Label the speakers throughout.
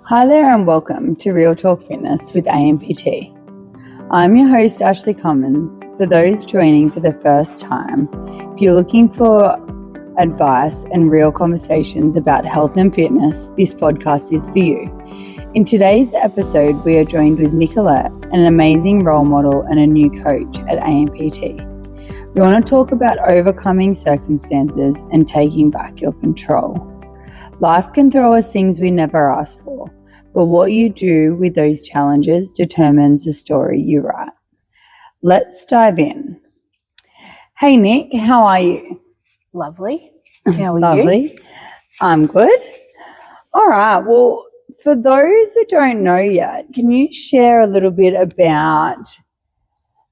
Speaker 1: Hi there and welcome to Real Talk Fitness with ANPT. I'm your host Ashleigh Cumins. For those joining for the first time, if you're looking for advice and real conversations about health and fitness, this podcast is for you. In today's episode, we are joined with Nicholette, an amazing role model and a new coach at ANPT. We want to talk about overcoming circumstances and taking back your control. Life can throw us things we never asked for, but what you do with those challenges determines the story you write. Let's dive in. Hey Nick, how are you?
Speaker 2: Lovely. How are
Speaker 1: Lovely.
Speaker 2: you?
Speaker 1: I'm good. All right. Well, for those that don't know yet, can you share a little bit about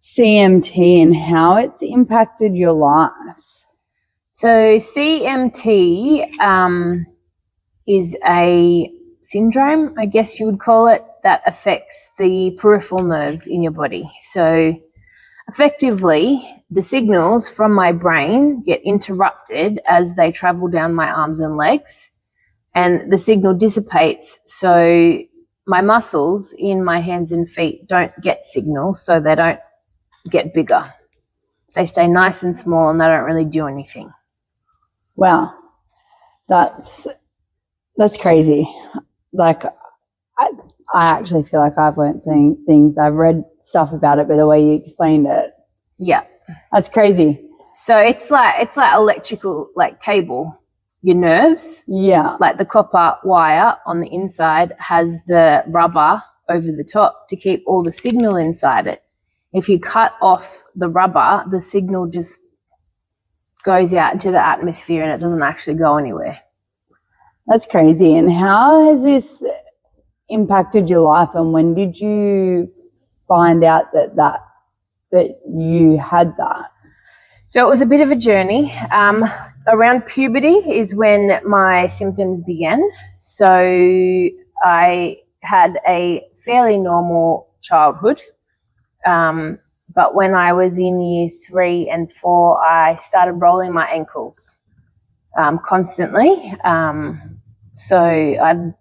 Speaker 1: CMT and how it's impacted your life?
Speaker 2: So CMT is a syndrome, I guess you would call it, that affects the peripheral nerves in your body. So effectively, the signals from my brain get interrupted as they travel down my arms and legs, and the signal dissipates. So my muscles in my hands and feet don't get signals, so they don't get bigger. They stay nice and small and they don't really do anything.
Speaker 1: Wow. That's crazy. Like, I actually feel like I've learned some things. I've read stuff about it, but the way you explained it,
Speaker 2: Yeah.
Speaker 1: that's crazy.
Speaker 2: So it's like electrical, like cable. Your nerves,
Speaker 1: Yeah.
Speaker 2: like the copper wire on the inside, has the rubber over the top to keep all the signal inside it. If you cut off the rubber, the signal just goes out into the atmosphere and it doesn't actually go anywhere.
Speaker 1: That's crazy. And how has this impacted your life? And when did you find out that you had that?
Speaker 2: So it was a bit of a journey. Around puberty is when my symptoms began. So I had a fairly normal childhood. But when I was in year 3 and 4, I started rolling my ankles constantly. So I'd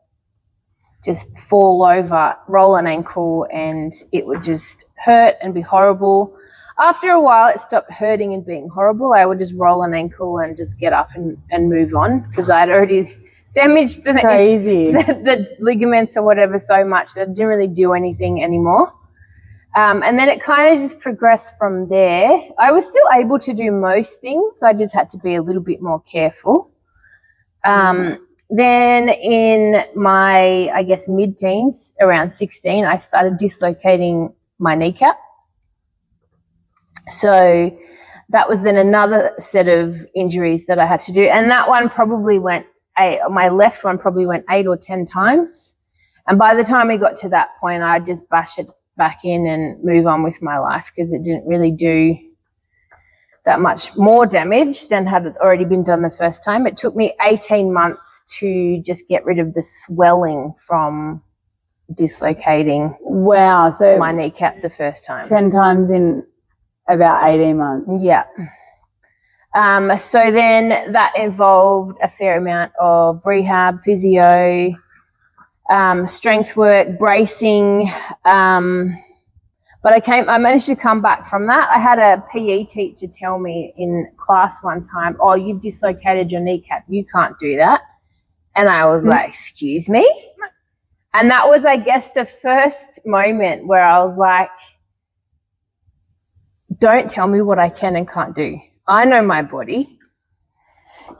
Speaker 2: just fall over, roll an ankle, and it would just hurt and be horrible. After a while, it stopped hurting and being horrible. I would just roll an ankle and just get up and move on because I'd already damaged the ligaments or whatever so much that I didn't really do anything anymore. And then it kind of just progressed from there. I was still able to do most things. I just had to be a little bit more careful. Then in my, I guess, mid-teens, around 16, I started dislocating my kneecap. So that was then another set of injuries that I had to do. And that one probably my left one probably went 8 or 10 times. And by the time we got to that point, I'd just bash it back in and move on with my life because it didn't really do that much more damage than had it already been done the first time. It took me 18 months to just get rid of the swelling from dislocating
Speaker 1: So
Speaker 2: my kneecap the first time.
Speaker 1: 10 times in about 18 months.
Speaker 2: Yeah. So then that involved a fair amount of rehab, physio, strength work, bracing. But I managed to come back from that. I had a PE teacher tell me in class one time, "Oh, you've dislocated your kneecap. You can't do that." And I was like, "Excuse me?" And that was, I guess, the first moment where I was like, don't tell me what I can and can't do. I know my body.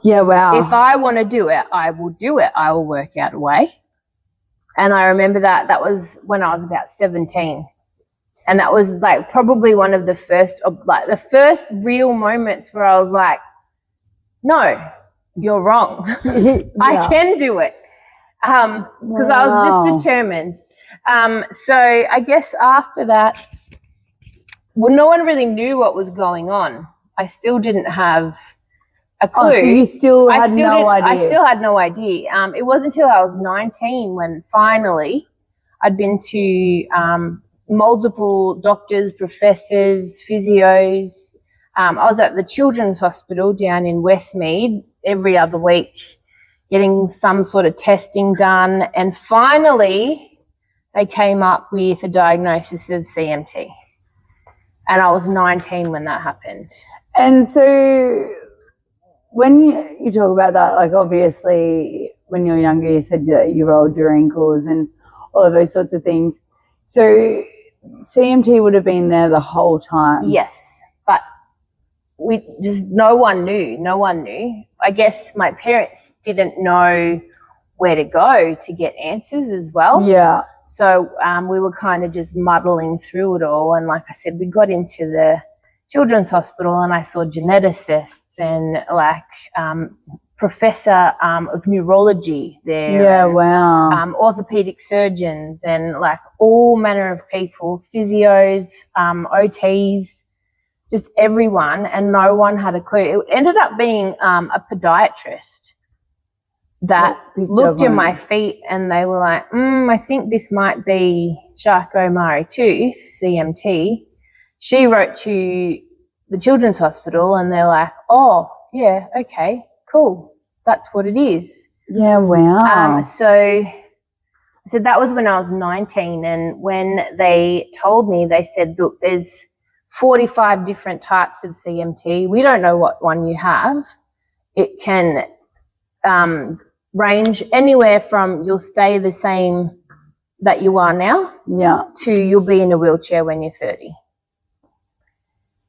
Speaker 1: Yeah, wow.
Speaker 2: If I want to do it, I will do it. I will work out a way. And I remember that was when I was about 17. And that was like probably one of the first real moments where I was like, no, you're wrong.
Speaker 1: Yeah.
Speaker 2: I can do it. Because I was just determined. So I guess after that, well, no one really knew what was going on. I still didn't have a clue.
Speaker 1: Oh, so you still had no idea?
Speaker 2: I still had no idea. It wasn't until I was 19 when finally I'd been to multiple doctors, professors, physios. I was at the Children's Hospital down in Westmead every other week getting some sort of testing done, and finally they came up with a diagnosis of CMT. And I was 19 when that happened.
Speaker 1: And so when you talk about that, like obviously when you're younger, you said that you rolled your ankles and all of those sorts of things. So CMT would have been there the whole time.
Speaker 2: Yes, but no one knew. I guess my parents didn't know where to go to get answers as well.
Speaker 1: Yeah.
Speaker 2: So we were kind of just muddling through it all. And like I said, we got into the children's hospital and I saw geneticists and like professor of neurology there.
Speaker 1: Yeah,
Speaker 2: and,
Speaker 1: wow.
Speaker 2: Orthopedic surgeons and like all manner of people, physios, OTs, just everyone, and no one had a clue. It ended up being a podiatrist that looked at my feet and they were like, I think this might be Charcot-Marie-Tooth, CMT. She wrote to the children's hospital and they're like, oh, yeah, okay, cool. That's what it is.
Speaker 1: Yeah, wow.
Speaker 2: So that was when I was 19, and when they told me, they said, look, there's 45 different types of CMT. We don't know what one you have. It can range anywhere from you'll stay the same that you are now, to you'll be in a wheelchair when you're 30.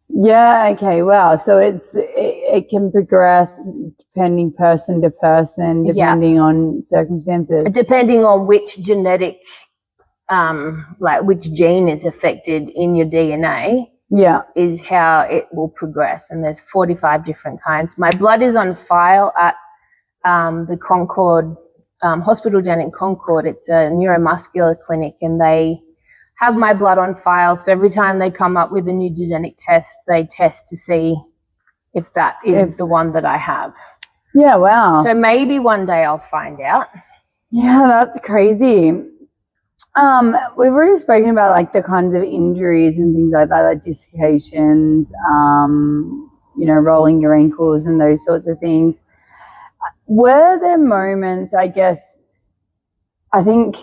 Speaker 1: Yeah, okay, wow. So it can progress depending person to person, depending on circumstances.
Speaker 2: Depending on which genetic, like which gene is affected in your DNA, is how it will progress. And there's 45 different kinds. My blood is on file at the Concord hospital down in Concord. It's a neuromuscular clinic, and they have my blood on file. So every time they come up with a new genetic test, they test to see if that is the one that I have.
Speaker 1: Yeah, wow.
Speaker 2: So maybe one day I'll find out.
Speaker 1: Yeah, that's crazy. We've already spoken about like the kinds of injuries and things like that, like dislocations, rolling your ankles and those sorts of things. Were there moments, I guess, I don't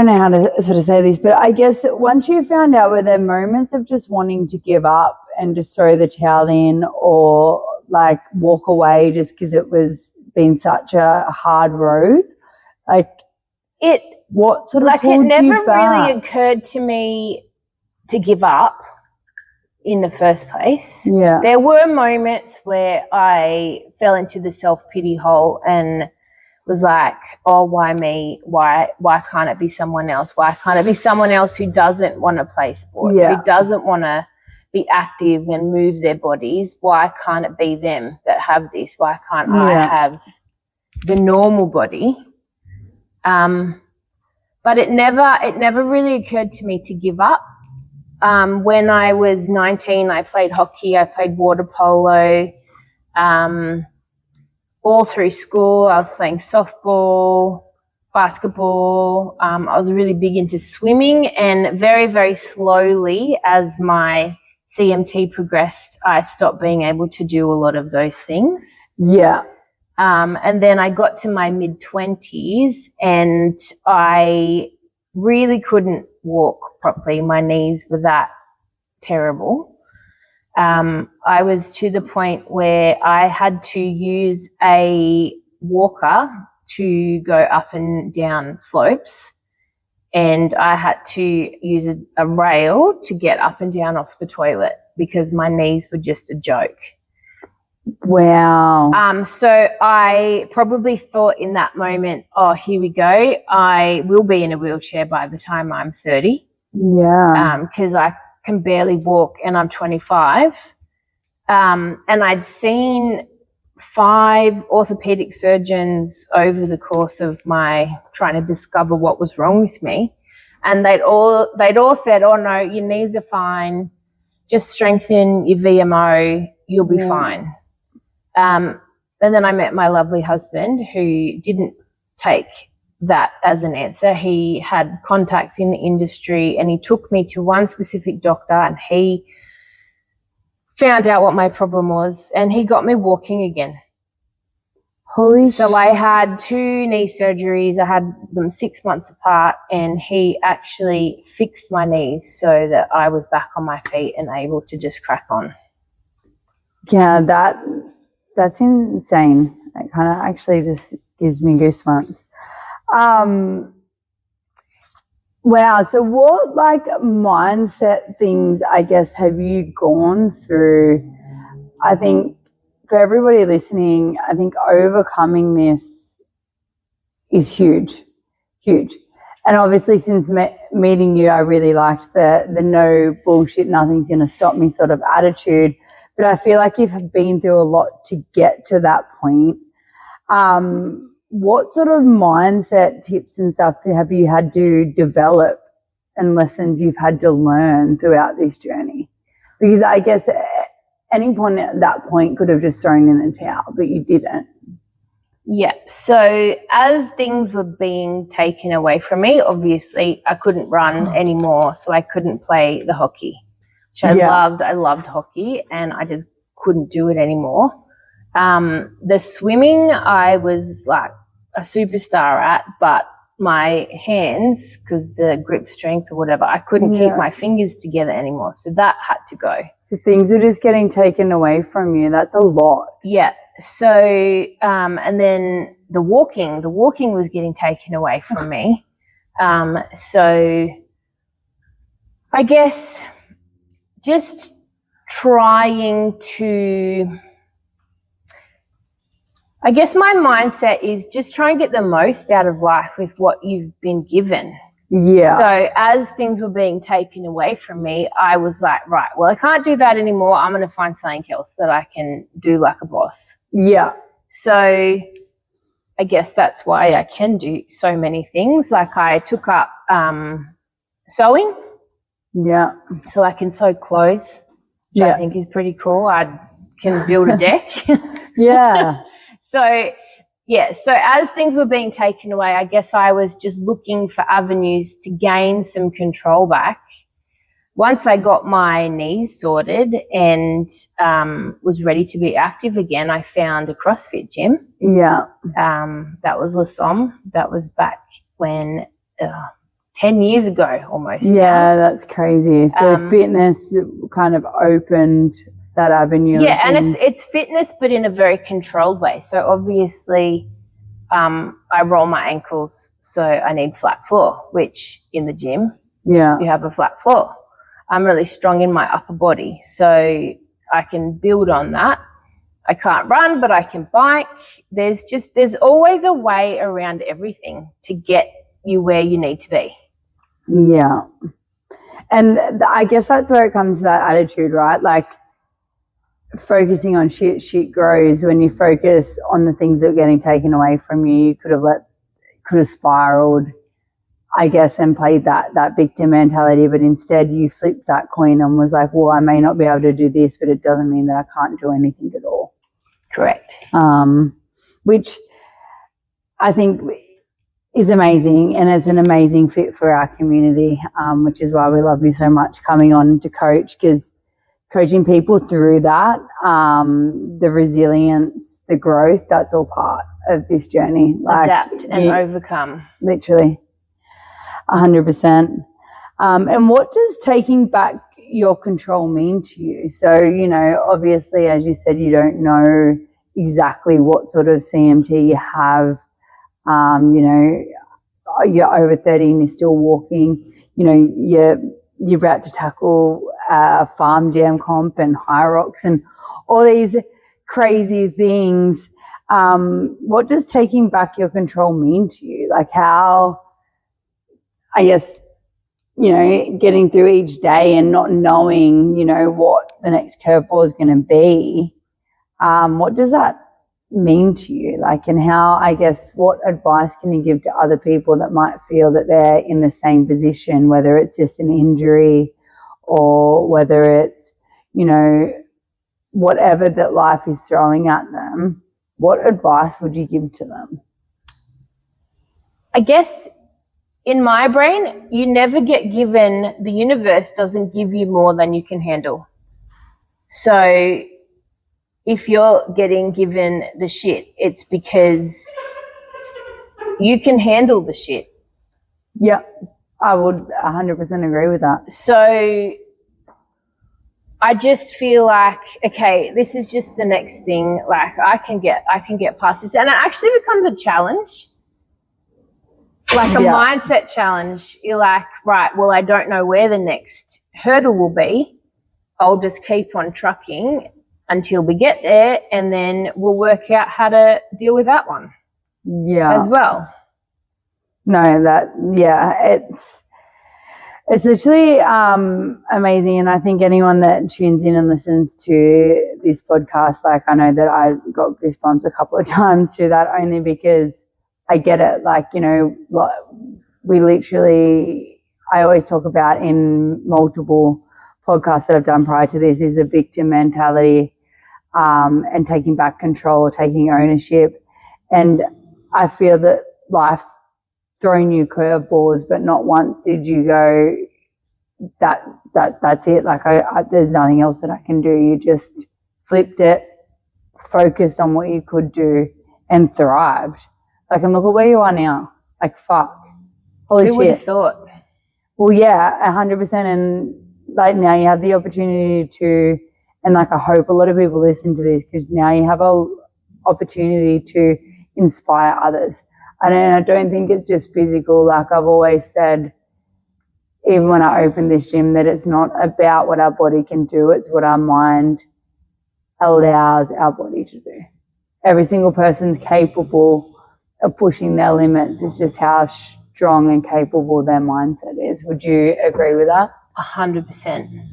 Speaker 1: know how to sort of say this, but I guess once you found out, were there moments of just wanting to give up and just throw the towel in, or like walk away just because it was been such a hard road? What sort of pulled you back?
Speaker 2: It never really occurred to me to give up in the first place.
Speaker 1: Yeah.
Speaker 2: There were moments where I fell into the self-pity hole and was like, oh, why me? Why can't it be someone else? Why can't it be someone else who doesn't want to play sport, who doesn't want to be active and move their bodies? Why can't it be them that have this? Why can't I have the normal body? But it never really occurred to me to give up. When I was 19, I played hockey, I played water polo. All through school, I was playing softball, basketball. I was really big into swimming, and very, very slowly as my CMT progressed, I stopped being able to do a lot of those things.
Speaker 1: Yeah.
Speaker 2: And then I got to my mid-20s and I really couldn't walk properly. My knees were that terrible. I was to the point where I had to use a walker to go up and down slopes, and I had to use a rail to get up and down off the toilet because my knees were just a joke.
Speaker 1: Wow.
Speaker 2: So I probably thought in that moment, oh, here we go. I will be in a wheelchair by the time I'm 30.
Speaker 1: Yeah.
Speaker 2: Because I can barely walk and I'm 25. And I'd seen 5 orthopedic surgeons over the course of my trying to discover what was wrong with me. And they'd all said, oh no, your knees are fine. Just strengthen your VMO. You'll be fine. And then I met my lovely husband, who didn't take that as an answer. He had contacts in the industry, and he took me to one specific doctor, and he found out what my problem was, and he got me walking again.
Speaker 1: Holy
Speaker 2: So I had 2 knee surgeries. I had them 6 months apart, and he actually fixed my knees so that I was back on my feet and able to just crack on.
Speaker 1: Yeah, that's insane. It kind of actually just gives me goosebumps. Wow. So what like mindset things, I guess, have you gone through? I think for everybody listening, I think overcoming this is huge, huge. And obviously since meeting you, I really liked the no bullshit, nothing's going to stop me sort of attitude. But I feel like you've been through a lot to get to that point. What sort of mindset tips and stuff have you had to develop and lessons you've had to learn throughout this journey? Because I guess any point at that point could have just thrown in the towel, but you didn't.
Speaker 2: Yep. So as things were being taken away from me, obviously I couldn't run anymore, so I couldn't play the hockey, which I loved. I loved hockey, and I just couldn't do it anymore. The swimming, I was like a superstar at, but my hands, because the grip strength or whatever, I couldn't keep my fingers together anymore. So that had to go.
Speaker 1: So things are just getting taken away from you. That's a lot.
Speaker 2: Yeah. So, and then the walking was getting taken away from me. So I guess just trying to, I guess my mindset is just try and get the most out of life with what you've been given.
Speaker 1: Yeah.
Speaker 2: So as things were being taken away from me, I was like, right, well, I can't do that anymore. I'm going to find something else that I can do like a boss.
Speaker 1: Yeah.
Speaker 2: So I guess that's why I can do so many things. Like I took up sewing.
Speaker 1: Yeah.
Speaker 2: So I can sew clothes, which I think is pretty cool. I can build a deck.
Speaker 1: Yeah.
Speaker 2: So, yeah, so as things were being taken away, I guess I was just looking for avenues to gain some control back. Once I got my knees sorted and was ready to be active again, I found a CrossFit gym.
Speaker 1: Yeah.
Speaker 2: That was La Somme. That was back when 10 years ago almost.
Speaker 1: Yeah, that's crazy. So fitness kind of opened that avenue.
Speaker 2: Yeah, and it's fitness, but in a very controlled way. So obviously I roll my ankles, so I need flat floor, which in the gym, you have a flat floor. I'm really strong in my upper body, so I can build on that. I can't run, but I can bike. There's always a way around everything to get you where you need to be.
Speaker 1: Yeah. And I guess that's where it comes to that attitude, right? Like focusing on shit grows. When you focus on the things that are getting taken away from you, you could have spiraled, I guess, and played that victim mentality, but instead you flipped that coin and was like, well, I may not be able to do this, but it doesn't mean that I can't do anything at all.
Speaker 2: Correct.
Speaker 1: Which I think is amazing, and it's an amazing fit for our community, which is why we love you so much coming on to coach, because coaching people through that, the resilience, the growth, that's all part of this journey. Like,
Speaker 2: adapt and overcome.
Speaker 1: Literally. 100%. And what does taking back your control mean to you? So, you know, obviously, as you said, you don't know exactly what sort of CMT you have. You know, you're over 30 and you're still walking. You know, you're about to tackle farm jam comp and high rocks and all these crazy things. What does taking back your control mean to you? Like how, I guess, you know, getting through each day and not knowing, you know, what the next curveball is going to be. What does that mean to you? Like, and how, I guess, what advice can you give to other people that might feel that they're in the same position, whether it's just an injury or whether it's, you know, whatever that life is throwing at them? What advice would you give to them?
Speaker 2: I guess in my brain, you never get given, the universe doesn't give you more than you can handle. So if you're getting given the shit, it's because you can handle the shit.
Speaker 1: Yeah, I would 100% agree with that.
Speaker 2: So I just feel like, okay, this is just the next thing. Like I can get past this, and it actually becomes a challenge, like a mindset challenge. You're like, right, well, I don't know where the next hurdle will be. I'll just keep on trucking until we get there, and then we'll work out how to deal with that one.
Speaker 1: Yeah,
Speaker 2: as well.
Speaker 1: No, it's literally amazing, and I think anyone that tunes in and listens to this podcast, like I know that I got goosebumps a couple of times through that, only because I get it. Like, you know, we literally, I always talk about in multiple podcasts that I've done prior to this, is a victim mentality, and taking back control, taking ownership. And I feel that life's throwing you curveballs, but not once did you go, that's it. Like there's nothing else that I can do. You just flipped it, focused on what you could do, and thrived. Like, and look at where you are now. Like, fuck, holy shit.
Speaker 2: Who would have thought?
Speaker 1: Well, yeah, 100%. And like now you have the opportunity to, and like I hope a lot of people listen to this, because now you have a opportunity to inspire others. And I don't think it's just physical. Like I've always said, even when I opened this gym, that it's not about what our body can do, it's what our mind allows our body to do. Every single person's capable of pushing their limits. It's just how strong and capable their mindset is. Would you agree with that?
Speaker 2: 100%.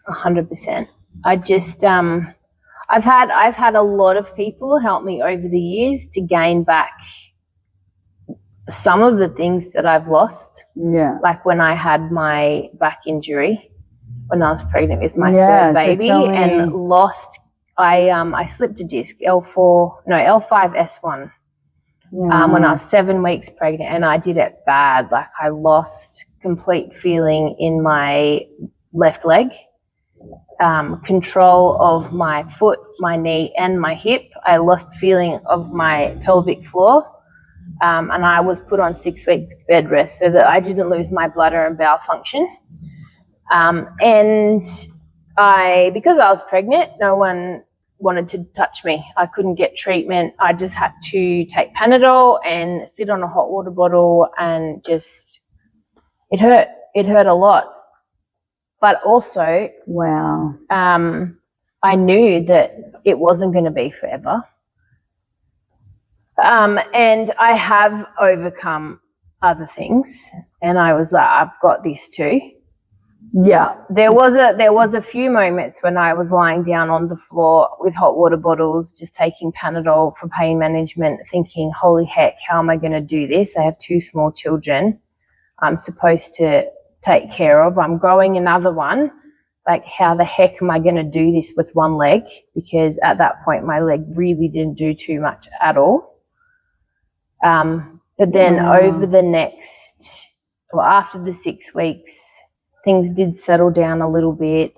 Speaker 2: 100%. I just I've had a lot of people help me over the years to gain back some of the things that I've lost.
Speaker 1: Yeah.
Speaker 2: Like when I had my back injury, when I was pregnant with my third baby, and lost, I slipped a disc, L5S1, when I was 7 weeks pregnant, and I did it bad. Like I lost complete feeling in my left leg, control of my foot, my knee, and my hip. I lost feeling of my pelvic floor. And I was put on 6 weeks bed rest so that I didn't lose my bladder and bowel function. And because I was pregnant, no one wanted to touch me. I couldn't get treatment. I just had to take Panadol and sit on a hot water bottle, and just, it hurt. It hurt a lot. But also,
Speaker 1: wow.
Speaker 2: I knew that it wasn't going to be forever. And I have overcome other things, and I was like, I've got this too.
Speaker 1: Yeah.
Speaker 2: There was a few moments when I was lying down on the floor with hot water bottles, just taking Panadol for pain management, thinking, holy heck, how am I going to do this? I have 2 small children I'm supposed to take care of. I'm growing another one. Like, how the heck am I going to do this with one leg? Because at that point, my leg really didn't do too much at all. But then over the after the 6 weeks, things did settle down a little bit.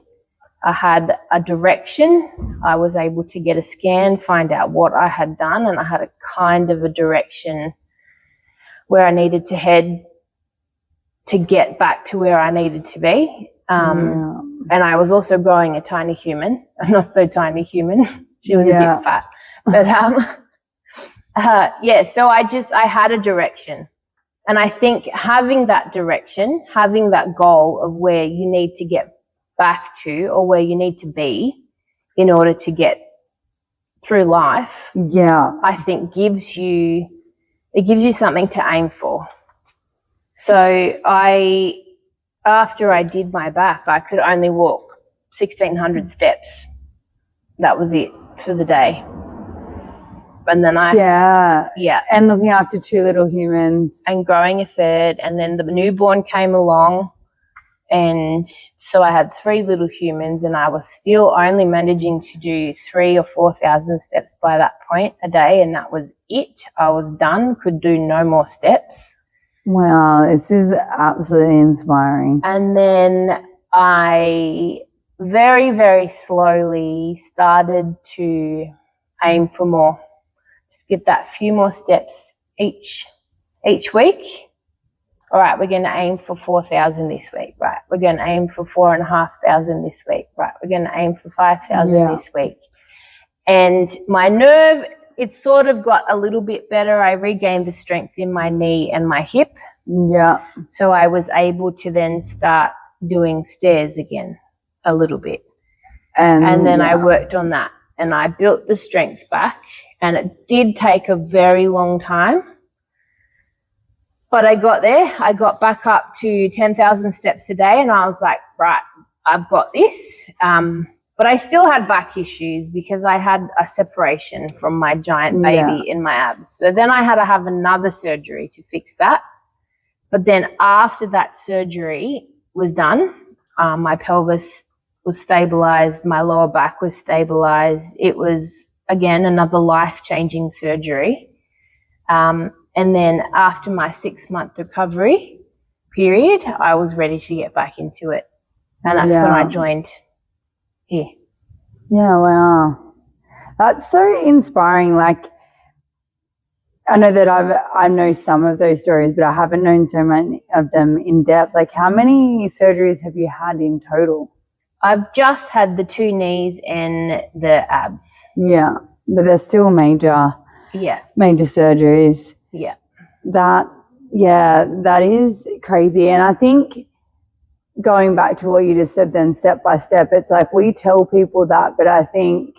Speaker 2: I had a direction. I was able to get a scan, find out what I had done, and I had a kind of a direction where I needed to head to get back to where I needed to be. And I was also growing a tiny human, a not so tiny human. She was a bit fat. But so I had a direction. And I think having that direction, having that goal of where you need to get back to, or where you need to be in order to get through life, I think gives you something to aim for. So after I did my back, I could only walk 1,600 steps. That was it for the day. And then
Speaker 1: and looking after 2 little humans
Speaker 2: and growing a third, and then the newborn came along, and so I had 3 little humans, and I was still only managing to do 3,000 or 4,000 steps by that point a day, and that was it. I was done, could do no more steps.
Speaker 1: Wow, this is absolutely inspiring.
Speaker 2: And then I very, very slowly started to aim for more. Just get that few more steps each week. All right, we're going to aim for 4,000 this week. Right, we're going to aim for 4,500 this week. Right, we're going to aim for 5,000 this week. And my nerve, it sort of got a little bit better. I regained the strength in my knee and my hip.
Speaker 1: Yeah.
Speaker 2: So I was able to then start doing stairs again a little bit. And then I worked on that and I built the strength back, and it did take a very long time. But I got there. I got back up to 10,000 steps a day, and I was like, right, I've got this. But I still had back issues because I had a separation from my giant baby in my abs. So then I had to have another surgery to fix that. But then after that surgery was done, my pelvis was stabilized, my lower back was stabilized. It was, again, another life-changing surgery. And then after my 6-month recovery period, I was ready to get back into it. And that's when I joined here.
Speaker 1: Yeah, wow. That's so inspiring. Like, I know that I know some of those stories, but I haven't known so many of them in depth. Like, how many surgeries have you had in total?
Speaker 2: I've just had the 2 knees and the abs.
Speaker 1: Yeah, but they're still major surgeries.
Speaker 2: Yeah.
Speaker 1: That is crazy. And I think going back to what you just said then, step by step, it's like we tell people that, but I think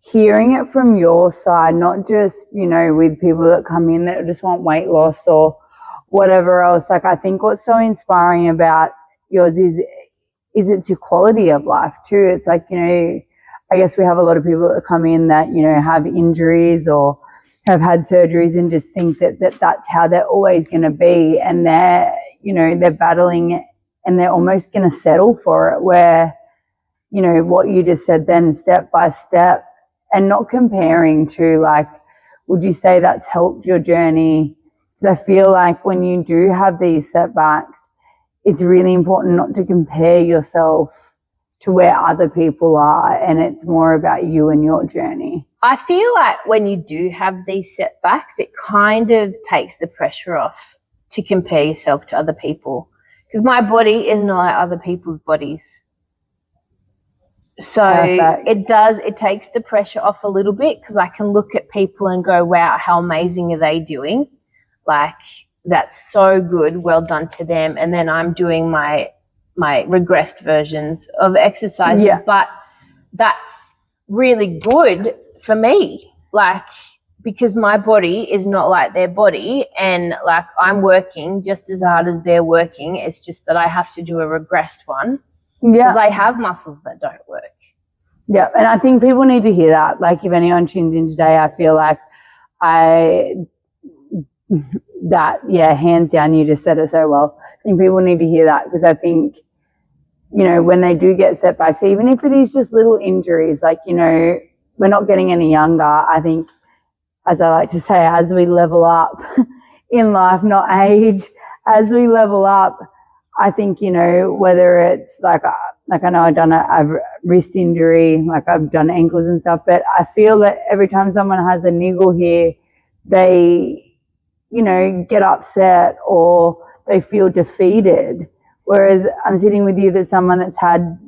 Speaker 1: hearing it from your side, not just, with people that come in that just want weight loss or whatever else, like I think what's so inspiring about yours is it's your quality of life too. It's like, I guess we have a lot of people that come in that, have injuries or have had surgeries and just think that that's how they're always going to be, and they're battling it and they're almost going to settle for it, where, what you just said then, step by step, and not comparing to, like, would you say that's helped your journey? Because I feel like when you do have these setbacks, it's really important not to compare yourself to where other people are, and it's more about you and your journey.
Speaker 2: I feel like when you do have these setbacks, it kind of takes the pressure off to compare yourself to other people, because my body is not like other people's bodies. So it takes the pressure off a little bit, because I can look at people and go, wow, how amazing are they doing? Like, that's so good, well done to them. And then I'm doing my regressed versions of exercises, but that's really good for me, like, because my body is not like their body, and like I'm working just as hard as they're working. It's just that I have to do a regressed one because I have muscles that don't work.
Speaker 1: Yeah, and I think people need to hear that. Like, if anyone tunes in today, I feel like hands down, you just said it so well. I think people need to hear that, because I think, when they do get setbacks, even if it is just little injuries, like, we're not getting any younger. I think, as I like to say, as we level up in life, not age, as we level up, I think, whether it's like I know I've done a wrist injury, like I've done ankles and stuff, but I feel that every time someone has a niggle here, they, get upset or they feel defeated. Whereas I'm sitting with you, that someone that's had,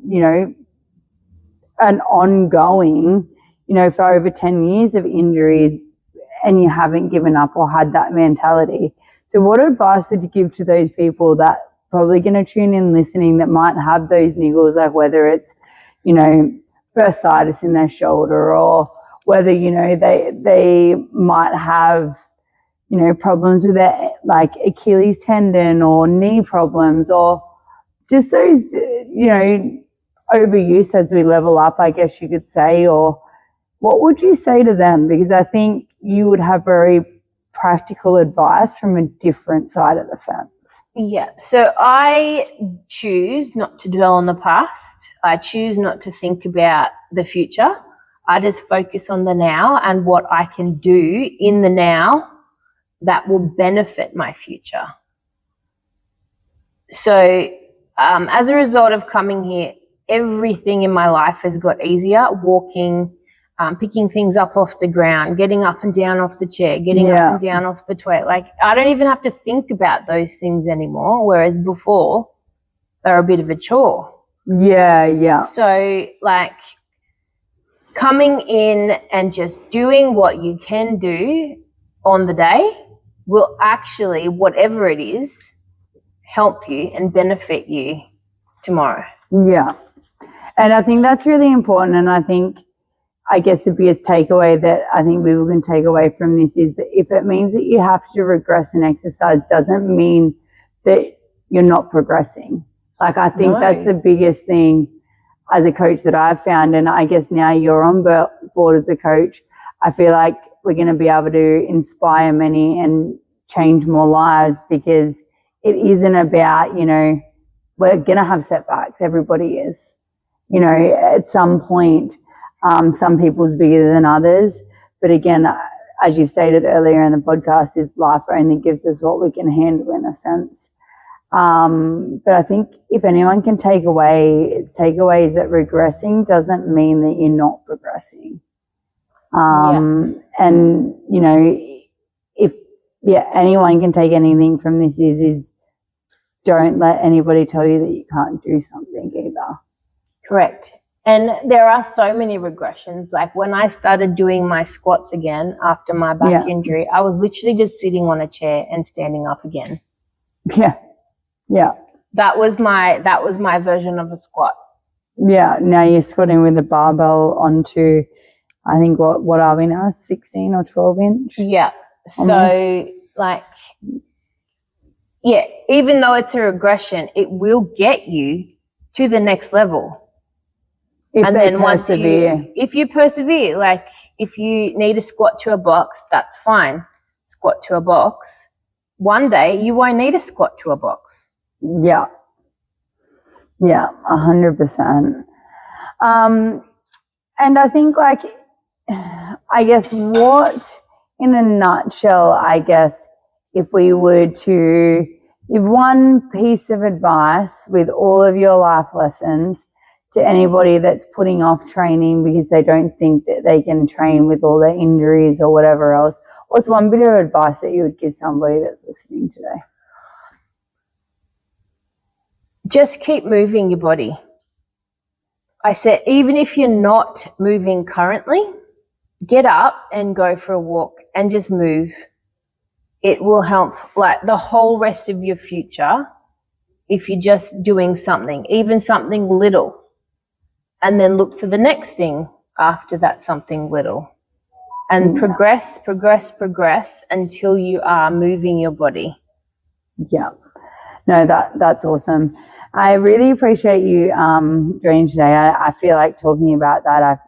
Speaker 1: an ongoing, for over 10 years of injuries, and you haven't given up or had that mentality. So what advice would you give to those people that probably going to tune in listening that might have those niggles, like whether it's, bursitis in their shoulder, or whether, they might have, problems with their, like, Achilles tendon or knee problems, or just those, overuse as we level up, I guess you could say, or what would you say to them? Because I think you would have very practical advice from a different side of the fence.
Speaker 2: Yeah, so I choose not to dwell on the past. I choose not to think about the future. I just focus on the now and what I can do in the now that will benefit my future. So as a result of coming here everything in my life has got easier. Walking, picking things up off the ground, getting up and down off the chair, getting up and down off the toilet. Like, I don't even have to think about those things anymore, whereas before they're a bit of a chore.
Speaker 1: Yeah.
Speaker 2: So, like, coming in and just doing what you can do on the day will actually, whatever it is, help you and benefit you tomorrow.
Speaker 1: Yeah. And I think that's really important. And I guess the biggest takeaway that I think people can take away from this is that if it means that you have to regress in exercise, doesn't mean that you're not progressing. Like, I think that's the biggest thing as a coach that I've found. And I guess now you're on board as a coach, I feel like we're going to be able to inspire many and change more lives, because it isn't about, we're going to have setbacks. Everybody is, at some point. Some people's bigger than others. But again, as you've stated earlier in the podcast, is life only gives us what we can handle, in a sense. But I think if anyone can take away, its takeaways that regressing doesn't mean that you're not progressing. And, if anyone can take anything from this is don't let anybody tell you that you can't do something either.
Speaker 2: Correct. And there are so many regressions. Like, when I started doing my squats again after my back injury, I was literally just sitting on a chair and standing up again.
Speaker 1: Yeah.
Speaker 2: That was my version of a squat.
Speaker 1: Yeah. Now you're squatting with a barbell onto, I think, what are we now? 16 or 12 inch?
Speaker 2: Yeah. So, even though it's a regression, it will get you to the next level. If you persevere, like, if you need to squat to a box, that's fine. Squat to a box. One day you won't need to squat to a box.
Speaker 1: Yeah, 100%. And I think, I guess, what, in a nutshell, I guess, if we were to give one piece of advice with all of your life lessons to anybody that's putting off training because they don't think that they can train with all their injuries or whatever else, what's one bit of advice that you would give somebody that's listening today?
Speaker 2: Just keep moving your body. I said, even if you're not moving currently, get up and go for a walk and just move. It will help, the whole rest of your future, if you're just doing something, even something little. And then look for the next thing after that something little. And progress until you are moving your body. Yeah.
Speaker 1: No, that's awesome. I really appreciate you joining today. I feel like talking about that,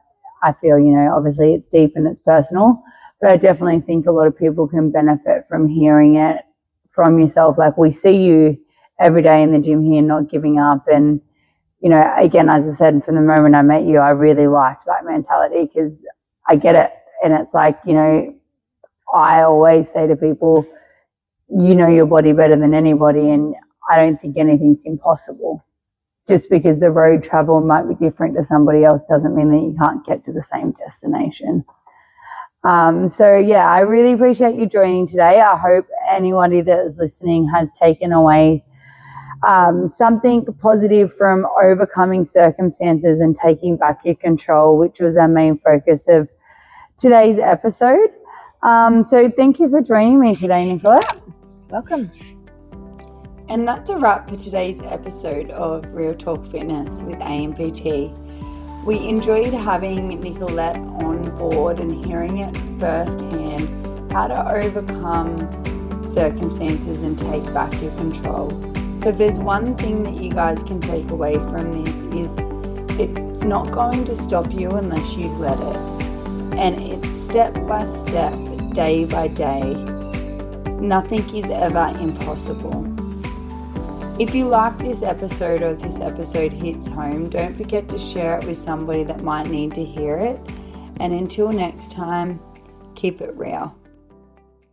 Speaker 1: I feel, obviously it's deep and it's personal, but I definitely think a lot of people can benefit from hearing it from yourself. Like, we see you every day in the gym here, not giving up. And again, as I said, from the moment I met you, I really liked that mentality, because I get it. And it's like, I always say to people, your body better than anybody. And I don't think anything's impossible. Just because the road travel might be different to somebody else doesn't mean that you can't get to the same destination. I really appreciate you joining today. I hope anybody that is listening has taken away something positive from overcoming circumstances and taking back your control, which was our main focus of today's episode. So thank you for joining me today, Nicholette.
Speaker 2: Welcome.
Speaker 1: And that's a wrap for today's episode of Real Talk Fitness with ANPT. We enjoyed having Nicholette on board and hearing it firsthand, how to overcome circumstances and take back your control. So if there's one thing that you guys can take away from this, is it's not going to stop you unless you let it. And it's step by step, day by day. Nothing is ever impossible. If you like this episode, or this episode hits home, don't forget to share it with somebody that might need to hear it. And until next time, keep it real.